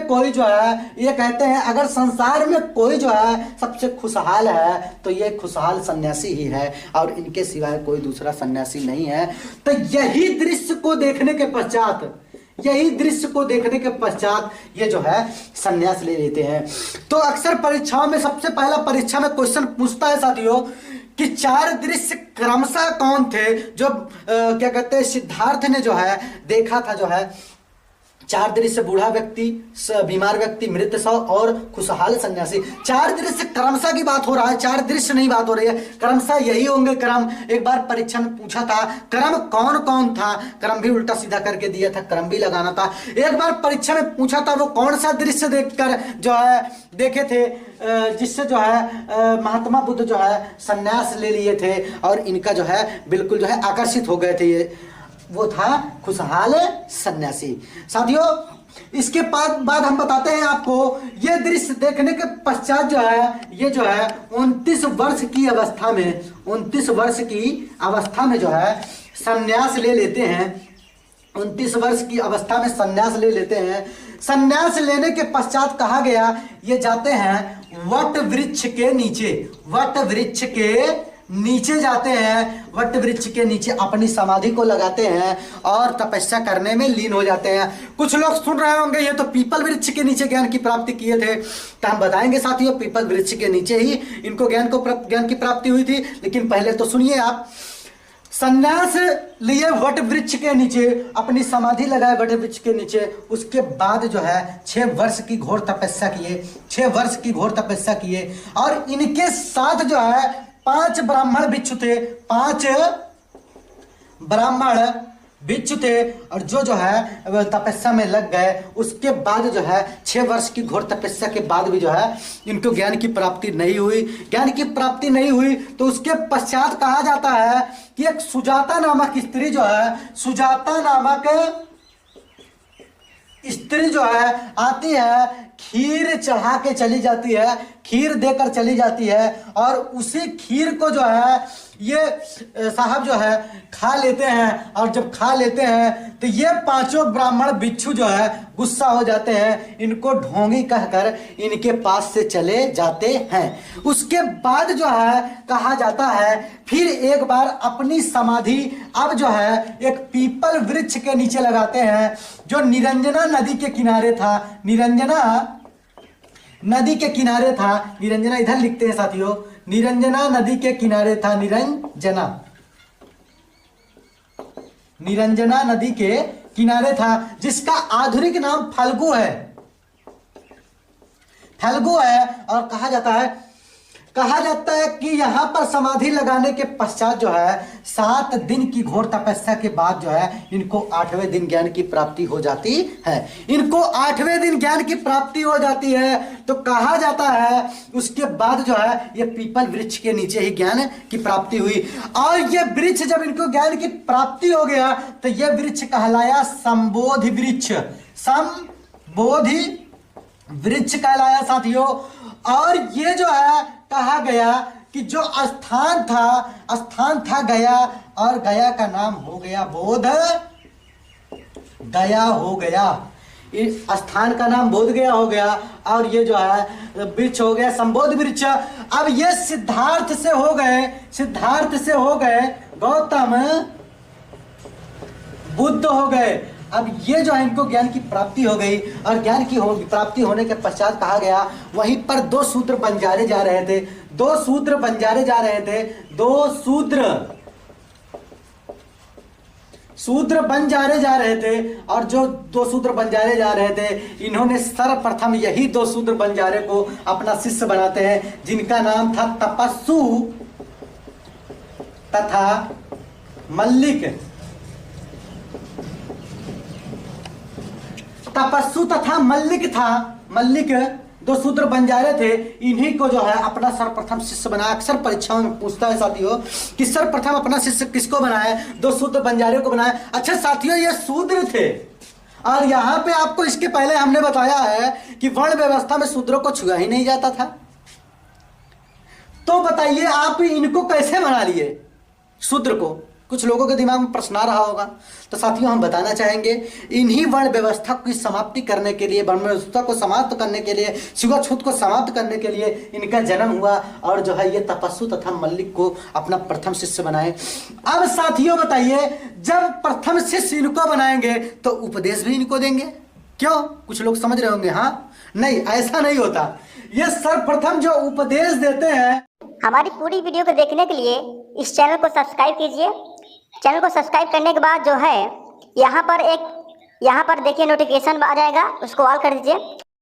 में कोई जो है, ये कहते हैं अगर संसार में कोई जो है सबसे खुशहाल है तो ये खुशहाल सन्यासी ही है और इनके सिवाय कोई दूसरा सन्यासी नहीं है। तो यही दृश्य को देखने के पश्चात, यही दृश्य को देखने के पश्चात ये जो है सन्यास ले लेते हैं। तो अक्सर परीक्षाओं में सबसे पहला परीक्षा में क्वेश्चन पूछता है साथियों कि 4 दृश्य क्रमशः कौन थे जो क्या कहते हैं सिद्धार्थ ने जो है देखा था। जो है 4 दृश्य, बूढ़ा व्यक्ति, बीमार व्यक्ति, मृत शव और खुशहाल सन्यासी। 4 दृश्य क्रमशः की बात हो रहा है, 4 दृश्य नहीं बात हो रही है, क्रमशः यही होंगे क्रम। एक बार परीक्षा में पूछा था क्रम कौन कौन था, क्रम भी उल्टा सीधा करके दिया था, क्रम भी लगाना था। एक बार परीक्षा में पूछा था वो कौन सा दृश्य देखकर जो है देखे थे जिससे जो है महात्मा बुद्ध जो है सन्यास ले लिए थे और इनका जो है बिल्कुल जो है आकर्षित हो गए थे, ये वो था खुशहाल सन्यासी। साथियों इसके बाद हम बताते हैं आपको, ये दृश्य देखने के पश्चात जो है ये जो है 29 वर्ष की अवस्था में, 29 वर्ष की अवस्था में जो है सन्यास ले लेते हैं। 29 वर्ष की अवस्था में सन्यास ले लेते हैं। सन्यास लेने के पश्चात कहा गया ये जाते हैं वट वृक्ष के नीचे, वट वृक्ष के नीचे जाते हैं, वट वृक्ष के नीचे अपनी समाधि को लगाते हैं और तपस्या करने में लीन हो जाते हैं। कुछ लोग सुन रहे होंगे ये तो पीपल वृक्ष के नीचे ज्ञान की प्राप्ति किए थे, तो हम बताएंगे साथियों पीपल वृक्ष के नीचे ही इनको ज्ञान की प्राप्ति हुई थी। लेकिन पहले तो सुनिए आप, सन्यास लिए वट वृक्ष के नीचे, अपनी समाधि लगाए वट वृक्ष के नीचे, उसके बाद जो है 6 वर्ष की घोर तपस्या किए, 6 वर्ष की घोर तपस्या किए और इनके साथ जो है 5 ब्राह्मण भिक्षु थे, 5 ब्राह्मण भिक्षु थे और जो है तपस्या में लग गए। उसके बाद जो है 6 वर्ष की घोर तपस्या के बाद भी जो है इनको ज्ञान की प्राप्ति नहीं हुई। ज्ञान की प्राप्ति नहीं हुई तो उसके पश्चात कहा जाता है कि एक सुजाता नामक स्त्री जो है, सुजाता नामक स्त्री जो है आती है, खीर चढ़ा के चली जाती है, खीर देकर चली जाती है और उसी खीर को जो है ये साहब जो है खा लेते हैं और जब खा लेते हैं तो ये 5 ब्राह्मण भिक्षु जो है गुस्सा हो जाते हैं, इनको ढोंगी कहकर इनके पास से चले जाते हैं। उसके बाद जो है कहा जाता है फिर एक बार अपनी समाधि अब जो है एक पीपल वृक्ष के नीचे लगाते हैं जो निरंजना नदी के किनारे था। निरंजना नदी के किनारे था, निरंजना इधर लिखते हैं साथियों, निरंजना नदी के किनारे था, निरंजना नदी के किनारे था जिसका आधुनिक नाम फल्गु है, फल्गु है। और कहा जाता है कि यहां पर समाधि लगाने के पश्चात जो है 7 दिन की घोर तपस्या के बाद जो है इनको 8वें दिन ज्ञान की प्राप्ति हो जाती है। इनको 8वें दिन ज्ञान की प्राप्ति हो जाती है तो कहा जाता है उसके बाद जो है ये पीपल वृक्ष के नीचे ही ज्ञान की प्राप्ति हुई। और ये वृक्ष जब इनको ज्ञान की प्राप्ति हो गया तो ये वृक्ष कहलाया संबोधि वृक्ष, संबोधि वृक्ष कहलाया साथियों। और ये जो है कहा गया कि जो स्थान था गया और गया का नाम हो गया बोध गया हो गया, इस स्थान का नाम बोध गया हो गया और ये जो है वृक्ष हो गया संबोध वृक्ष। अब ये सिद्धार्थ से हो गए गौतम बुद्ध हो गए। अब ये जो है इनको ज्ञान की प्राप्ति हो गई और ज्ञान की प्राप्ति होने के पश्चात कहा गया वहीं पर 2 शूद्र बंजारे जा रहे थे, 2 शूद्र बंजारे जा रहे थे, 2 शूद्र बंजारे जा रहे थे। और जो 2 शूद्र बंजारे जा रहे थे इन्होंने सर्वप्रथम यही 2 शूद्र बंजारे को अपना शिष्य बनाते हैं जिनका नाम था तपस्सु तथा मल्लिक। तपस्सु तथा मल्लिक था, मल्लिक 2 शूद्र बंजारे थे। इन्हीं को जो है अपना सर्वप्रथम शिष्य बनाया। अक्सर परीक्षाओं में पूछता है साथियों कि सर्वप्रथम अपना शिष्य किसको बनाया, 2 शूद्र बंजारे को बनाया। अच्छा साथियों ये शूद्र थे और यहाँ पे आपको इसके पहले हमने बताया है कि वर्ण व्यवस्था में शूद्रों को छुआ ही नहीं जाता था। तो बताइए आप इनको कैसे बना लिए शूद्र को, कुछ लोगों के दिमाग में प्रश्न आ रहा होगा। तो साथियों हम बताना चाहेंगे, इन्हीं वर्ण व्यवस्था की समाप्ति करने के लिए, वर्ण व्यवस्था को समाप्त करने के लिए, छुआछूत को समाप्त करने के लिए इनका जन्म हुआ और जो है ये तपस्सु तथा मल्लिक को अपना प्रथम शिष्य बनाए। अब साथियों बताइए, जब प्रथम शिष्य इनको बनाएंगे तो उपदेश भी इनको देंगे। क्यों? कुछ लोग समझ रहे होंगे, हाँ नहीं ऐसा नहीं होता। ये सर्वप्रथम जो उपदेश देते हैं। हमारी पूरी वीडियो को देखने के लिए इस चैनल को सब्सक्राइब कीजिए। चैनल को सब्सक्राइब करने के बाद जो है यहाँ पर देखिए नोटिफिकेशन आ जाएगा, उसको ऑल कर दीजिए।